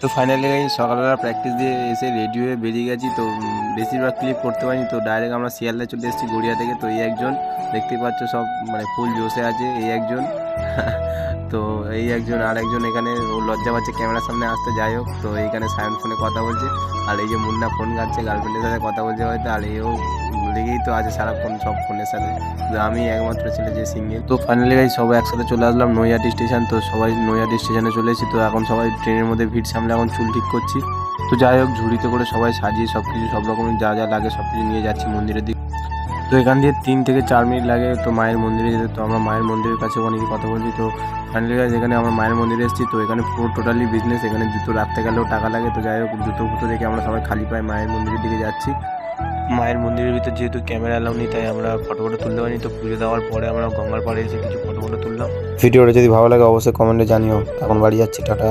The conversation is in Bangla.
তো ফাইনালি সকালবেলা প্র্যাকটিস দিয়ে এসে রেডি হয়ে বেরিয়ে গেছি। তো বেশিরভাগ ক্লিপ করতে পারিনি। তো ডাইরেক্ট আমরা শিয়ালদা চলে এসেছি গড়িয়া থেকে। তো এই একজন দেখতে পাচ্ছ সব মানে ফুল জোশে আছে এই একজন তো এই একজন আর একজন এখানে ও লজ্জা পাচ্ছে ক্যামেরার সামনে আসতে। যাই হোক, তো এইখানে সায়ন ফোনে কথা বলছে আর এই যে মুন্না ফোন ঘাটছে, গার্লফ্রেন্ডের সাথে কথা বলছে হয়তো। আর এও লেগেই তো আছে সারাক্ষণ সব ফোনের সাথে। তো আমি একমাত্র ছেলে যে সিঙ্গেল। তো ফাইনালি সবাই একসাথে চলে আসলাম নৈহাটি স্টেশন। তো সবাই নৈহাটি স্টেশনে চলে এসেছি। তো এখন সবাই ট্রেনের মধ্যে ভিড় সামলে এখন চুল ঠিক করছি। তো যাই হোক, ঝুড়িতে করে সবাই সাজিয়ে সব কিছু সব রকমের যা যা লাগে সব কিছু নিয়ে যাচ্ছি মন্দিরের দিকে। তো এখান দিয়ে 3 থেকে 4 মিনিট লাগে তো মায়ের মন্দিরে যেতে। তো আমরা মায়ের মন্দিরের কাছে অনেকে কথা বলছি। তো ফাইনালি যেখানে আমরা মায়ের মন্দিরে এসেছি। তো এখানে পুরো টোটালি বিজনেস। এখানে জুতো রাখতে গেলেও টাকা লাগে। তো যাই হোক, জুতো ফুতো রেখে আমরা সবাই খালি পায়ে মায়ের মন্দিরের দিকে যাচ্ছি। মায়ের মন্দিরের ভিতর যেহেতু ক্যামেরা অ্যালাউ নেই, তাই আমরা ফটো তুলতে পারিনি। তো পুজো দেওয়ার পরে আমরা গঙ্গার পাড়ে এসে কিছু ফটো তুললাম। ভিডিওটা যদি ভালো লাগে অবশ্যই কমেন্টে জানিও। এখন বাড়ি যাচ্ছি, টাটা।